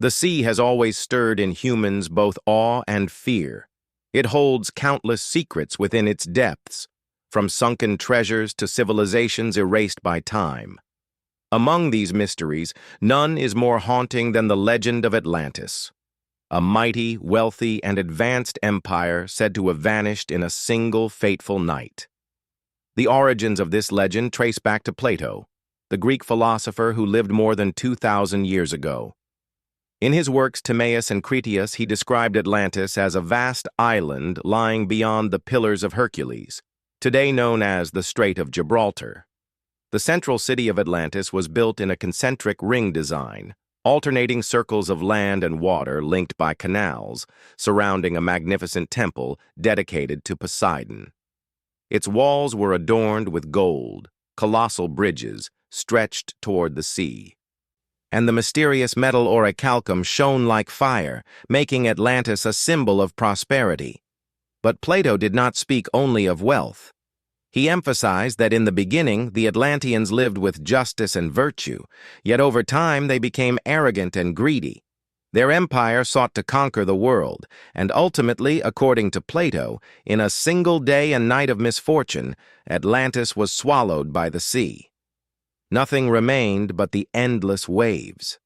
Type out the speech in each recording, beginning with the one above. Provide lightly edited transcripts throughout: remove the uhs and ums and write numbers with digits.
The sea has always stirred in humans both awe and fear. It holds countless secrets within its depths, from sunken treasures to civilizations erased by time. Among these mysteries, none is more haunting than the legend of Atlantis, a mighty, wealthy, and advanced empire said to have vanished in a single fateful night. The origins of this legend trace back to Plato, the Greek philosopher who lived more than 2,000 years ago. In his works Timaeus and Critias, he described Atlantis as a vast island lying beyond the Pillars of Hercules, today known as the Strait of Gibraltar. The central city of Atlantis was built in a concentric ring design, alternating circles of land and water linked by canals, surrounding a magnificent temple dedicated to Poseidon. Its walls were adorned with gold, colossal bridges stretched toward the sea, and the mysterious metal Orichalcum shone like fire, making Atlantis a symbol of prosperity. But Plato did not speak only of wealth. He emphasized that in the beginning, the Atlanteans lived with justice and virtue, yet over time they became arrogant and greedy. Their empire sought to conquer the world, and ultimately, according to Plato, in a single day and night of misfortune, Atlantis was swallowed by the sea. Nothing remained but the endless waves.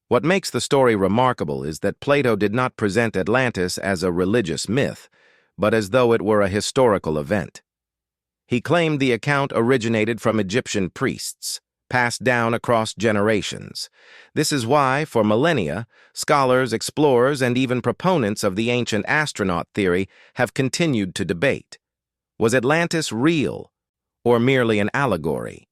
What makes the story remarkable is that Plato did not present Atlantis as a religious myth, but as though it were a historical event. He claimed the account originated from Egyptian priests, passed down across generations. This is why, for millennia, scholars, explorers, and even proponents of the Ancient Astronaut Theory have continued to debate. Was Atlantis real, or merely an allegory?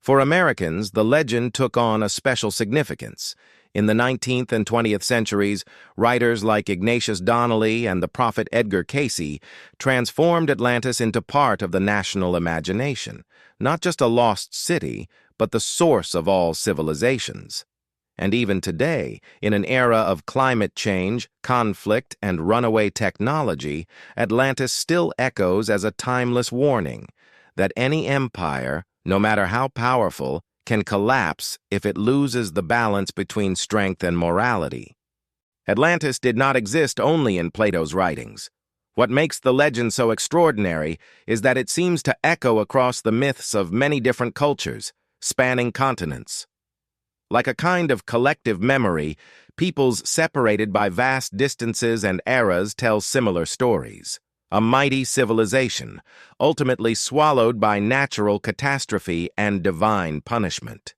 For Americans, the legend took on a special significance. In the 19th and 20th centuries, writers like Ignatius Donnelly and the prophet Edgar Cayce transformed Atlantis into part of the national imagination, not just a lost city, but the source of all civilizations. And even today, in an era of climate change, conflict, and runaway technology, Atlantis still echoes as a timeless warning that any empire, no matter how powerful, can collapse if it loses the balance between strength and morality. Atlantis did not exist only in Plato's writings. What makes the legend so extraordinary is that it seems to echo across the myths of many different cultures, spanning continents. Like a kind of collective memory, peoples separated by vast distances and eras tell similar stories. A mighty civilization, ultimately swallowed by natural catastrophe and divine punishment.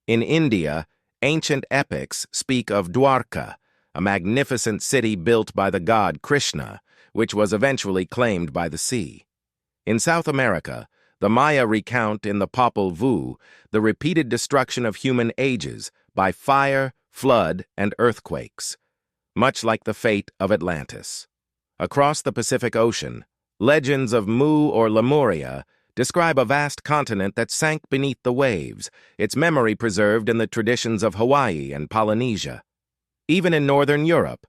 In India, ancient epics speak of Dwarka, a magnificent city built by the god Krishna, which was eventually claimed by the sea. In South America, the Maya recount in the Popol Vuh the repeated destruction of human ages by fire, flood, and earthquakes, much like the fate of Atlantis. Across the Pacific Ocean, legends of Mu or Lemuria describe a vast continent that sank beneath the waves, its memory preserved in the traditions of Hawaii and Polynesia. Even in Northern Europe,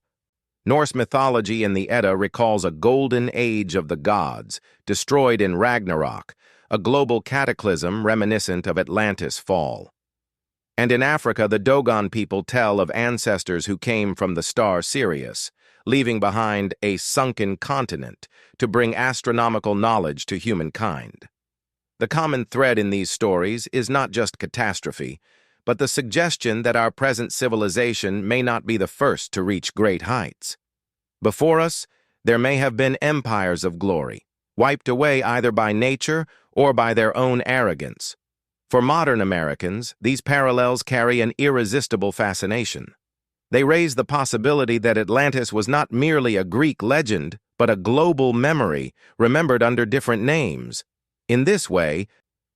Norse mythology in the Edda recalls a golden age of the gods, destroyed in Ragnarok, a global cataclysm reminiscent of Atlantis' fall. And in Africa, the Dogon people tell of ancestors who came from the star Sirius, leaving behind a sunken continent to bring astronomical knowledge to humankind. The common thread in these stories is not just catastrophe, but the suggestion that our present civilization may not be the first to reach great heights. Before us, there may have been empires of glory, wiped away either by nature or by their own arrogance. For modern Americans, these parallels carry an irresistible fascination. They raise the possibility that Atlantis was not merely a Greek legend, but a global memory, remembered under different names. In this way,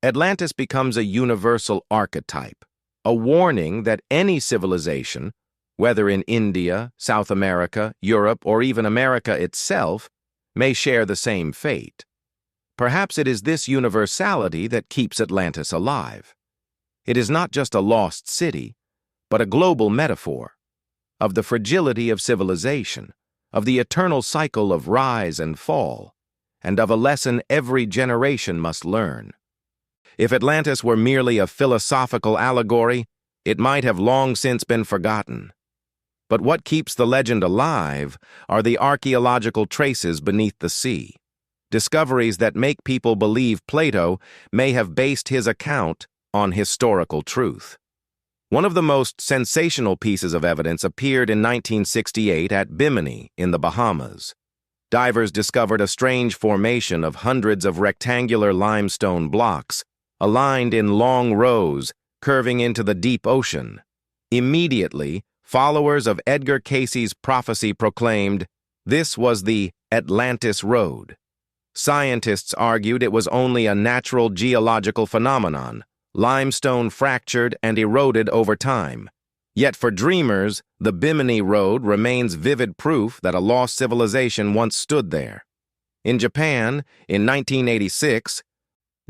Atlantis becomes a universal archetype, a warning that any civilization, whether in India, South America, Europe, or even America itself, may share the same fate. Perhaps it is this universality that keeps Atlantis alive. It is not just a lost city, but a global metaphor of the fragility of civilization, of the eternal cycle of rise and fall, and of a lesson every generation must learn. If Atlantis were merely a philosophical allegory, it might have long since been forgotten. But what keeps the legend alive are the archaeological traces beneath the sea, discoveries that make people believe Plato may have based his account on historical truth. One of the most sensational pieces of evidence appeared in 1968 at Bimini in the Bahamas. Divers discovered a strange formation of hundreds of rectangular limestone blocks, aligned in long rows, curving into the deep ocean. Immediately, followers of Edgar Cayce's prophecy proclaimed this was the Atlantis Road. Scientists argued it was only a natural geological phenomenon, limestone fractured and eroded over time. Yet for dreamers, the Bimini Road remains vivid proof that a lost civilization once stood there. In Japan, in 1986,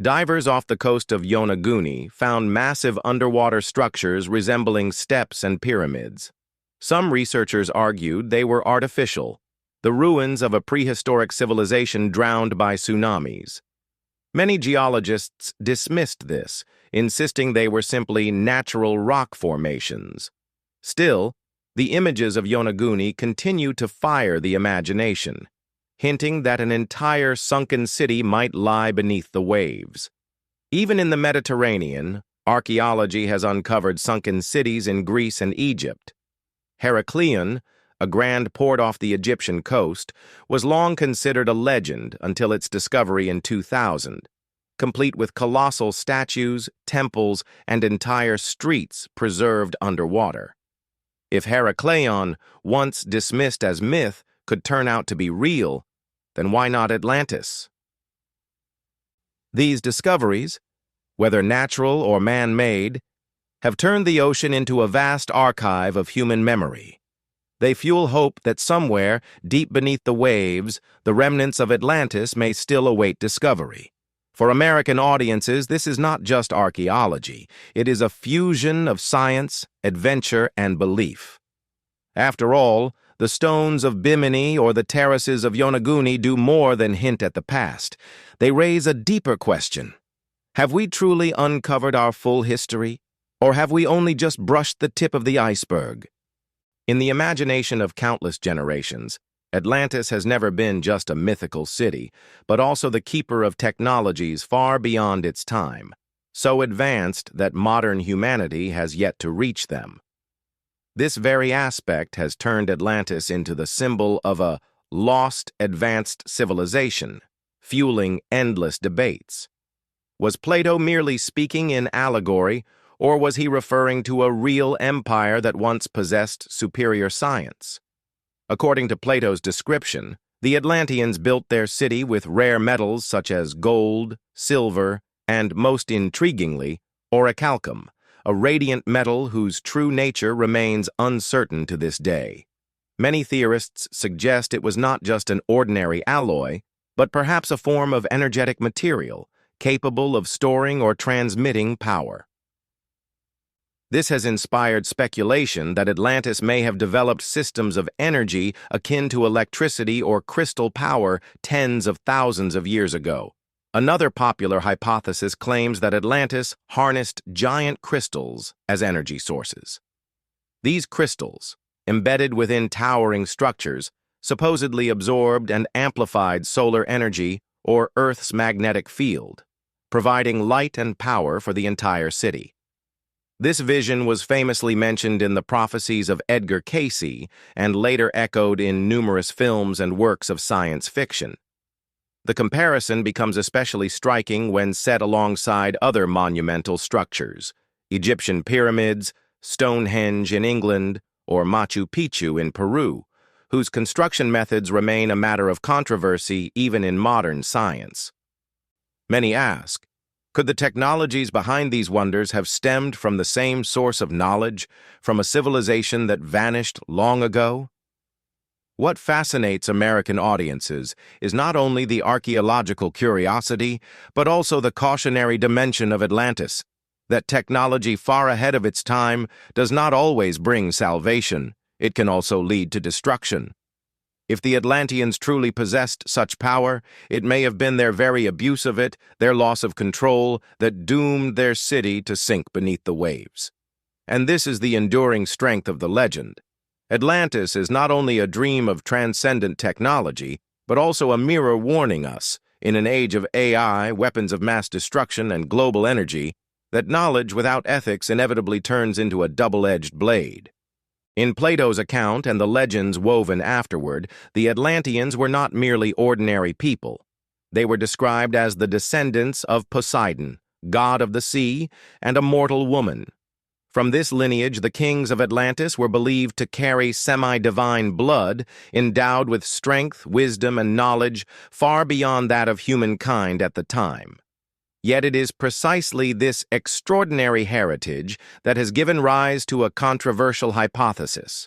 divers off the coast of Yonaguni found massive underwater structures resembling steps and pyramids. Some researchers argued they were artificial, the ruins of a prehistoric civilization drowned by tsunamis. Many geologists dismissed this, insisting they were simply natural rock formations. Still, the images of Yonaguni continue to fire the imagination, hinting that an entire sunken city might lie beneath the waves. Even in the Mediterranean, archaeology has uncovered sunken cities in Greece and Egypt. Heracleion, a grand port off the Egyptian coast, was long considered a legend until its discovery in 2000, complete with colossal statues, temples, and entire streets preserved underwater. If Heracleion, once dismissed as myth, could turn out to be real, then why not Atlantis? These discoveries, whether natural or man-made, have turned the ocean into a vast archive of human memory. They fuel hope that somewhere, deep beneath the waves, the remnants of Atlantis may still await discovery. For American audiences, this is not just archaeology. It is a fusion of science, adventure, and belief. After all, the stones of Bimini or the terraces of Yonaguni do more than hint at the past. They raise a deeper question. Have we truly uncovered our full history, or have we only just brushed the tip of the iceberg? In the imagination of countless generations, Atlantis has never been just a mythical city, but also the keeper of technologies far beyond its time, so advanced that modern humanity has yet to reach them. This very aspect has turned Atlantis into the symbol of a lost, advanced civilization, fueling endless debates. Was Plato merely speaking in allegory, or was he referring to a real empire that once possessed superior science? According to Plato's description, the Atlanteans built their city with rare metals such as gold, silver, and, most intriguingly, Orichalcum, a radiant metal whose true nature remains uncertain to this day. Many theorists suggest it was not just an ordinary alloy, but perhaps a form of energetic material, capable of storing or transmitting power. This has inspired speculation that Atlantis may have developed systems of energy akin to electricity or crystal power tens of thousands of years ago. Another popular hypothesis claims that Atlantis harnessed giant crystals as energy sources. These crystals, embedded within towering structures, supposedly absorbed and amplified solar energy or Earth's magnetic field, providing light and power for the entire city. This vision was famously mentioned in the prophecies of Edgar Cayce and later echoed in numerous films and works of science fiction. The comparison becomes especially striking when set alongside other monumental structures, Egyptian pyramids, Stonehenge in England, or Machu Picchu in Peru, whose construction methods remain a matter of controversy even in modern science. Many ask, could the technologies behind these wonders have stemmed from the same source of knowledge, from a civilization that vanished long ago? What fascinates American audiences is not only the archaeological curiosity, but also the cautionary dimension of Atlantis, that technology far ahead of its time does not always bring salvation, it can also lead to destruction. If the Atlanteans truly possessed such power, it may have been their very abuse of it, their loss of control, that doomed their city to sink beneath the waves. And this is the enduring strength of the legend. Atlantis is not only a dream of transcendent technology, but also a mirror warning us, in an age of AI, weapons of mass destruction, and global energy, that knowledge without ethics inevitably turns into a double-edged blade. In Plato's account and the legends woven afterward, the Atlanteans were not merely ordinary people. They were described as the descendants of Poseidon, god of the sea, and a mortal woman. From this lineage, the kings of Atlantis were believed to carry semi-divine blood, endowed with strength, wisdom, and knowledge far beyond that of humankind at the time. Yet it is precisely this extraordinary heritage that has given rise to a controversial hypothesis.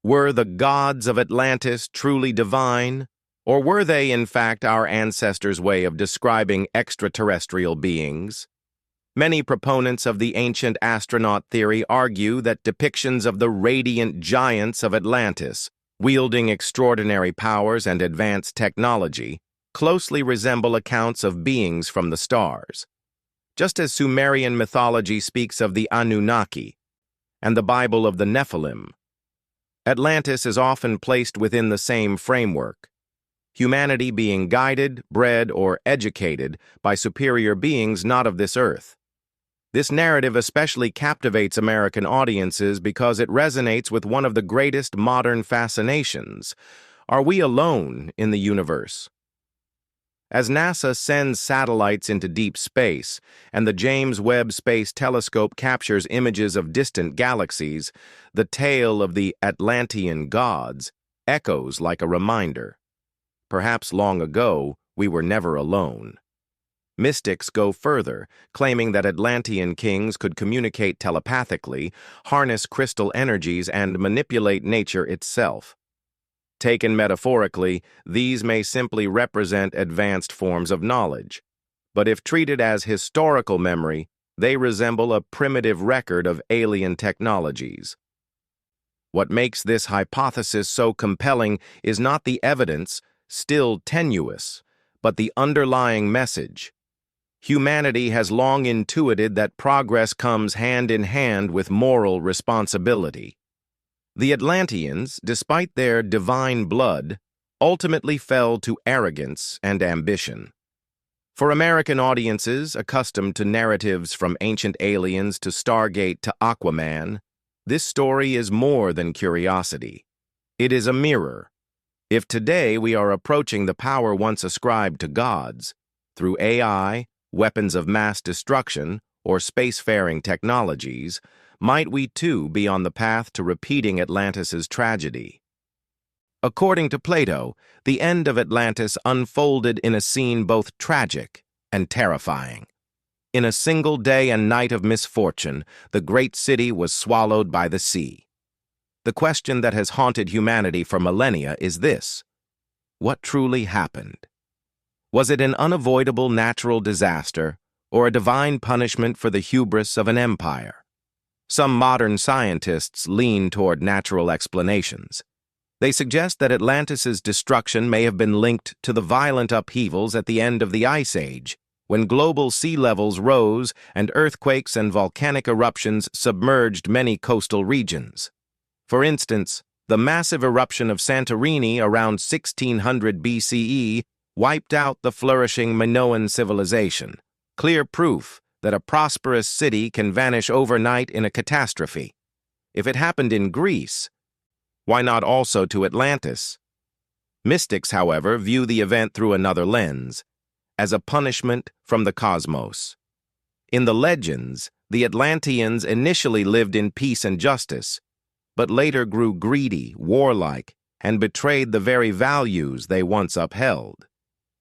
Were the gods of Atlantis truly divine, or were they, in fact, our ancestors' way of describing extraterrestrial beings? Many proponents of the Ancient Astronaut Theory argue that depictions of the radiant giants of Atlantis, wielding extraordinary powers and advanced technology, closely resemble accounts of beings from the stars. Just as Sumerian mythology speaks of the Anunnaki and the Bible of the Nephilim, Atlantis is often placed within the same framework, humanity being guided, bred, or educated by superior beings not of this earth. This narrative especially captivates American audiences because it resonates with one of the greatest modern fascinations. Are we alone in the universe? As NASA sends satellites into deep space and the James Webb Space Telescope captures images of distant galaxies, the tale of the Atlantean gods echoes like a reminder. Perhaps long ago, we were never alone. Mystics go further, claiming that Atlantean kings could communicate telepathically, harness crystal energies, and manipulate nature itself. Taken metaphorically, these may simply represent advanced forms of knowledge, but if treated as historical memory, they resemble a primitive record of alien technologies. What makes this hypothesis so compelling is not the evidence, still tenuous, but the underlying message. Humanity has long intuited that progress comes hand in hand with moral responsibility. The Atlanteans, despite their divine blood, ultimately fell to arrogance and ambition. For American audiences accustomed to narratives from ancient aliens to Stargate to Aquaman, this story is more than curiosity. It is a mirror. If today we are approaching the power once ascribed to gods, through AI, weapons of mass destruction, or spacefaring technologies, might we too be on the path to repeating Atlantis's tragedy? According to Plato, the end of Atlantis unfolded in a scene both tragic and terrifying. In a single day and night of misfortune, the great city was swallowed by the sea. The question that has haunted humanity for millennia is this: what truly happened? Was it an unavoidable natural disaster, or a divine punishment for the hubris of an empire? Some modern scientists lean toward natural explanations. They suggest that Atlantis's destruction may have been linked to the violent upheavals at the end of the Ice Age, when global sea levels rose and earthquakes and volcanic eruptions submerged many coastal regions. For instance, the massive eruption of Santorini around 1600 BCE wiped out the flourishing Minoan civilization, clear proof that a prosperous city can vanish overnight in a catastrophe. If it happened in Greece, why not also to Atlantis? Mystics, however, view the event through another lens, as a punishment from the cosmos. In the legends, the Atlanteans initially lived in peace and justice, but later grew greedy, warlike, and betrayed the very values they once upheld.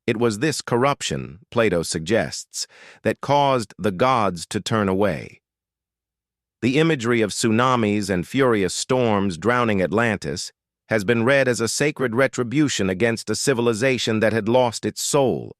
It was this corruption, Plato suggests, that caused the gods to turn away. The imagery of tsunamis and furious storms drowning Atlantis has been read as a sacred retribution against a civilization that had lost its soul.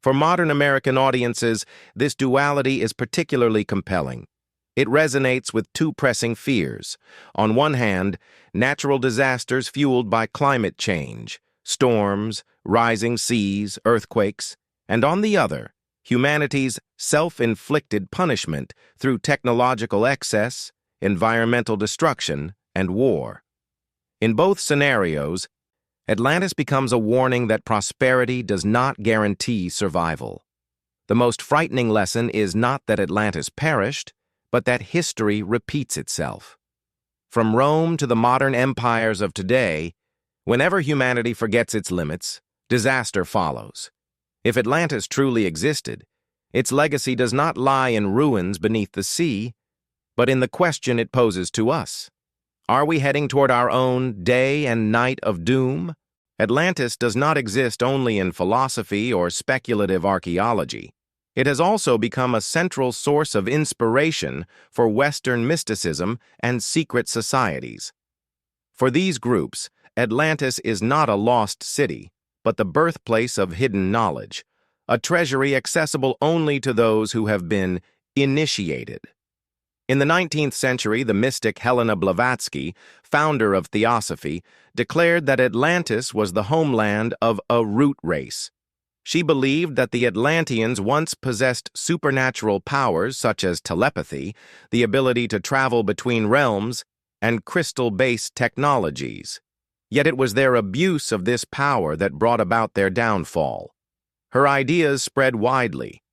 For modern American audiences, this duality is particularly compelling. It resonates with two pressing fears. On one hand, natural disasters fueled by climate change, storms, rising seas, earthquakes, and on the other, humanity's self-inflicted punishment through technological excess, environmental destruction, and war. In both scenarios, Atlantis becomes a warning that prosperity does not guarantee survival. The most frightening lesson is not that Atlantis perished, but that history repeats itself. From Rome to the modern empires of today, whenever humanity forgets its limits, disaster follows. If Atlantis truly existed, its legacy does not lie in ruins beneath the sea, but in the question it poses to us. Are we heading toward our own day and night of doom? Atlantis does not exist only in philosophy or speculative archaeology. It has also become a central source of inspiration for Western mysticism and secret societies. For these groups, Atlantis is not a lost city, but the birthplace of hidden knowledge, a treasury accessible only to those who have been initiated. In the 19th century, the mystic Helena Blavatsky, founder of Theosophy, declared that Atlantis was the homeland of a root race. She believed that the Atlanteans once possessed supernatural powers such as telepathy, the ability to travel between realms, and crystal-based technologies. Yet it was their abuse of this power that brought about their downfall. Her ideas spread widely,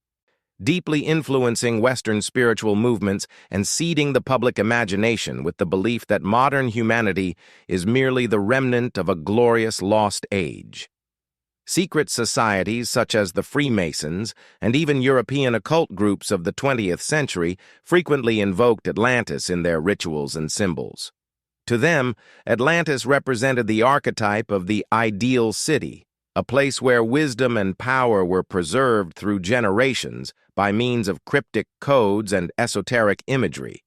deeply influencing Western spiritual movements and seeding the public imagination with the belief that modern humanity is merely the remnant of a glorious lost age. Secret societies such as the Freemasons and even European occult groups of the 20th century frequently invoked Atlantis in their rituals and symbols. To them, Atlantis represented the archetype of the ideal city, a place where wisdom and power were preserved through generations by means of cryptic codes and esoteric imagery.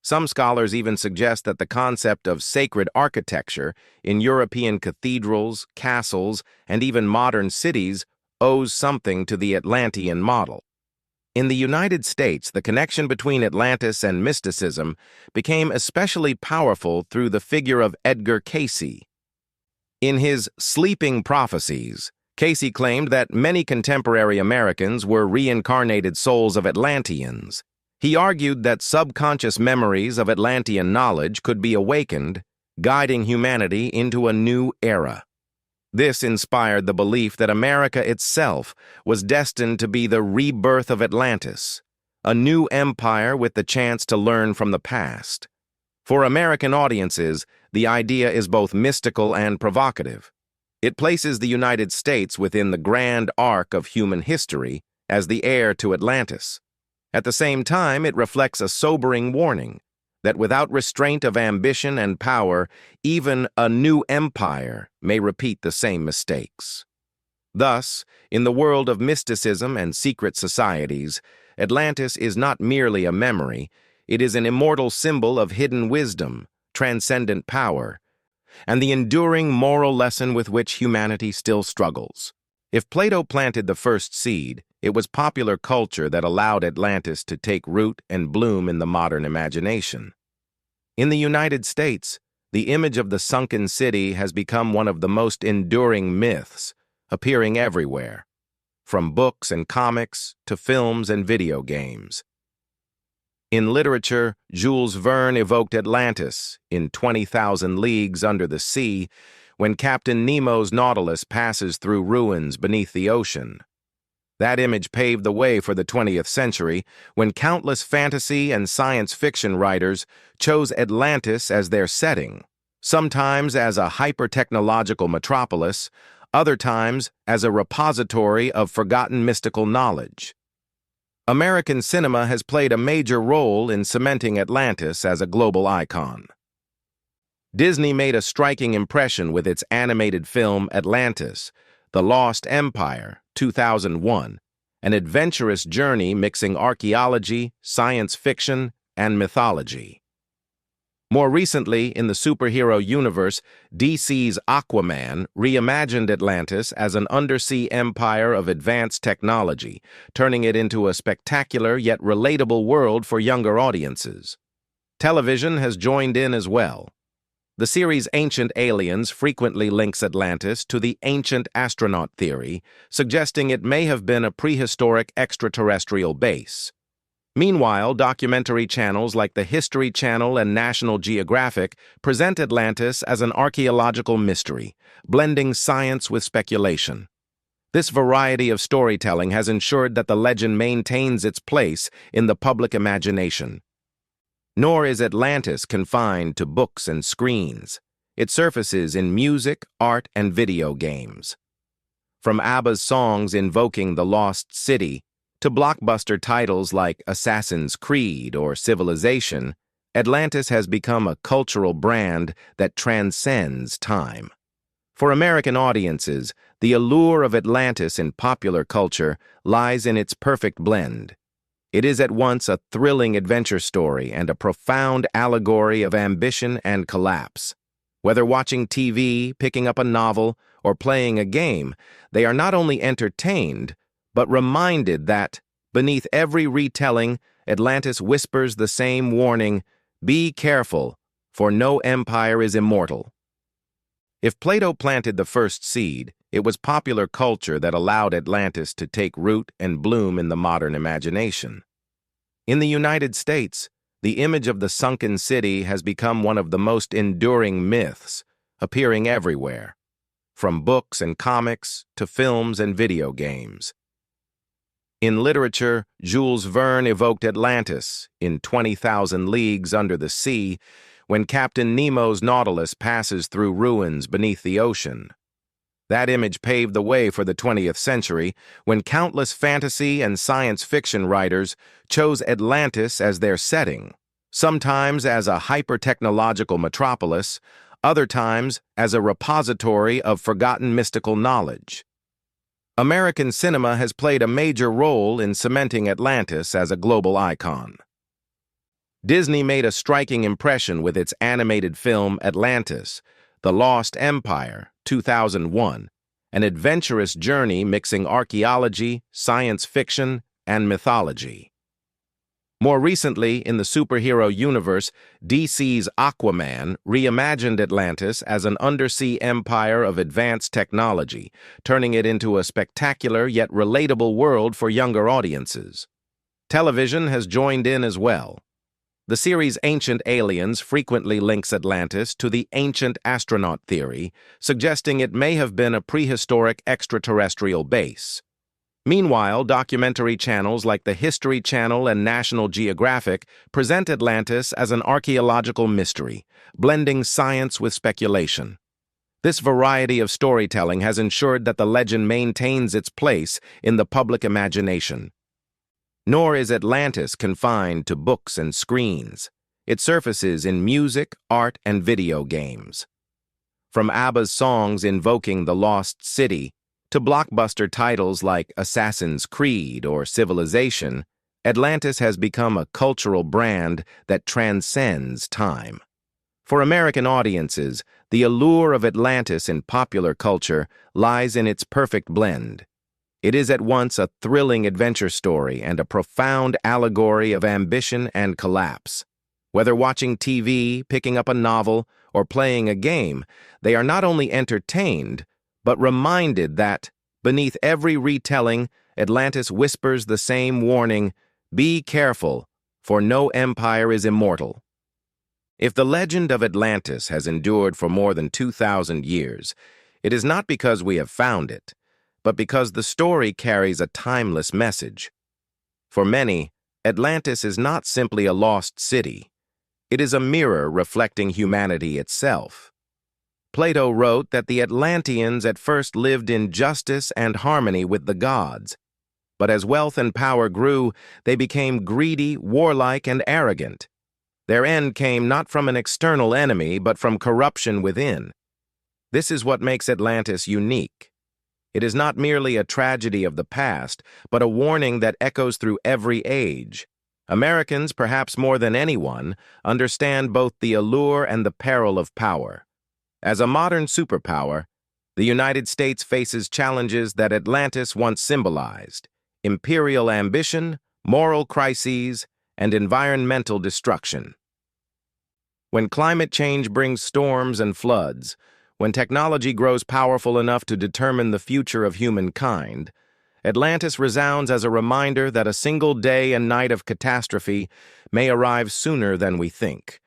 Some scholars even suggest that the concept of sacred architecture in European cathedrals, castles, and even modern cities owes something to the Atlantean model. In the United States, the connection between Atlantis and mysticism became especially powerful through the figure of Edgar Cayce. In his Sleeping Prophecies, Cayce claimed that many contemporary Americans were reincarnated souls of Atlanteans. He argued that subconscious memories of Atlantean knowledge could be awakened, guiding humanity into a new era. This inspired the belief that America itself was destined to be the rebirth of Atlantis, a new empire with the chance to learn from the past. For American audiences, the idea is both mystical and provocative. It places the United States within the grand arc of human history as the heir to Atlantis. At the same time, it reflects a sobering warning that without restraint of ambition and power, even a new empire may repeat the same mistakes. Thus, in the world of mysticism and secret societies, Atlantis is not merely a memory, it is an immortal symbol of hidden wisdom, transcendent power, and the enduring moral lesson with which humanity still struggles. If Plato planted the first seed, it was popular culture that allowed Atlantis to take root and bloom in the modern imagination. In the United States, the image of the sunken city has become one of the most enduring myths, appearing everywhere, from books and comics to films and video games. In literature, Jules Verne evoked Atlantis in 20,000 Leagues Under the Sea when Captain Nemo's Nautilus passes through ruins beneath the ocean. That image paved the way for the 20th century when countless fantasy and science fiction writers chose Atlantis as their setting, sometimes as a hyper-technological metropolis, other times as a repository of forgotten mystical knowledge. American cinema has played a major role in cementing Atlantis as a global icon. Disney made a striking impression with its animated film Atlantis, The Lost Empire, 2001, an adventurous journey mixing archaeology, science fiction, and mythology. More recently, in the superhero universe, DC's Aquaman reimagined Atlantis as an undersea empire of advanced technology, turning it into a spectacular yet relatable world for younger audiences. Television has joined in as well. The series Ancient Aliens frequently links Atlantis to the Ancient Astronaut Theory, suggesting it may have been a prehistoric extraterrestrial base. Meanwhile, documentary channels like the History Channel and National Geographic present Atlantis as an archaeological mystery, blending science with speculation. This variety of storytelling has ensured that the legend maintains its place in the public imagination. Nor is Atlantis confined to books and screens. It surfaces in music, art, and video games. From ABBA's songs invoking the lost city to blockbuster titles like Assassin's Creed or Civilization, Atlantis has become a cultural brand that transcends time. For American audiences, the allure of Atlantis in popular culture lies in its perfect blend. It is at once a thrilling adventure story and a profound allegory of ambition and collapse. Whether watching TV, picking up a novel, or playing a game, they are not only entertained, but reminded that, beneath every retelling, Atlantis whispers the same warning, "Be careful, for no empire is immortal." If Plato planted the first seed, it was popular culture that allowed Atlantis to take root and bloom in the modern imagination. In the United States, the image of the sunken city has become one of the most enduring myths, appearing everywhere, from books and comics to films and video games. In literature, Jules Verne evoked Atlantis in 20,000 Leagues Under the Sea when Captain Nemo's Nautilus passes through ruins beneath the ocean. That image paved the way for the 20th century when countless fantasy and science fiction writers chose Atlantis as their setting, sometimes as a hyper-technological metropolis, other times as a repository of forgotten mystical knowledge. American cinema has played a major role in cementing Atlantis as a global icon. Disney made a striking impression with its animated film Atlantis, The Lost Empire, 2001, an adventurous journey mixing archaeology, science fiction, and mythology. More recently, in the superhero universe, DC's Aquaman reimagined Atlantis as an undersea empire of advanced technology, turning it into a spectacular yet relatable world for younger audiences. Television has joined in as well. The series Ancient Aliens frequently links Atlantis to the Ancient Astronaut Theory, suggesting it may have been a prehistoric extraterrestrial base. Meanwhile, documentary channels like the History Channel and National Geographic present Atlantis as an archaeological mystery, blending science with speculation. This variety of storytelling has ensured that the legend maintains its place in the public imagination. Nor is Atlantis confined to books and screens. It surfaces in music, art, and video games. From ABBA's songs invoking the lost city to blockbuster titles like Assassin's Creed or Civilization, Atlantis has become a cultural brand that transcends time. For American audiences, the allure of Atlantis in popular culture lies in its perfect blend. It is at once a thrilling adventure story and a profound allegory of ambition and collapse. Whether watching TV, picking up a novel, or playing a game, they are not only entertained, but reminded that, beneath every retelling, Atlantis whispers the same warning, "Be careful, for no empire is immortal." If the legend of Atlantis has endured for more than 2,000 years, it is not because we have found it, but because the story carries a timeless message. For many, Atlantis is not simply a lost city. It is a mirror reflecting humanity itself. Plato wrote that the Atlanteans at first lived in justice and harmony with the gods, but as wealth and power grew, they became greedy, warlike, and arrogant. Their end came not from an external enemy, but from corruption within. This is what makes Atlantis unique. It is not merely a tragedy of the past, but a warning that echoes through every age. Americans, perhaps more than anyone, understand both the allure and the peril of power. As a modern superpower, the United States faces challenges that Atlantis once symbolized: imperial ambition, moral crises, and environmental destruction. When climate change brings storms and floods, when technology grows powerful enough to determine the future of humankind, Atlantis resounds as a reminder that a single day and night of catastrophe may arrive sooner than we think.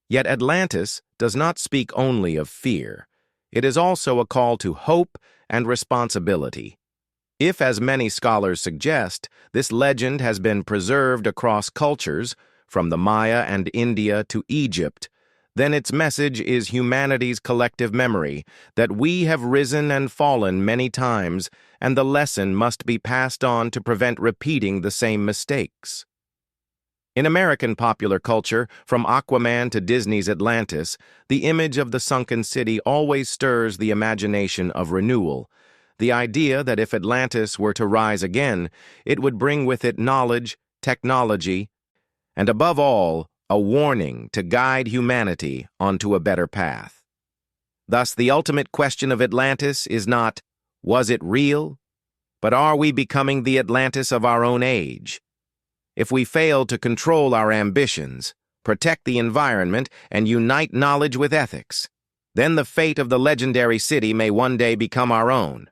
Yet Atlantis does not speak only of fear. It is also a call to hope and responsibility. If, as many scholars suggest, this legend has been preserved across cultures, from the Maya and India to Egypt, then its message is humanity's collective memory that we have risen and fallen many times, and the lesson must be passed on to prevent repeating the same mistakes. In American popular culture, from Aquaman to Disney's Atlantis, the image of the sunken city always stirs the imagination of renewal. The idea that if Atlantis were to rise again, it would bring with it knowledge, technology, and above all, a warning to guide humanity onto a better path. Thus, the ultimate question of Atlantis is not, was it real? But are we becoming the Atlantis of our own age? If we fail to control our ambitions, protect the environment, and unite knowledge with ethics, then the fate of the legendary city may one day become our own.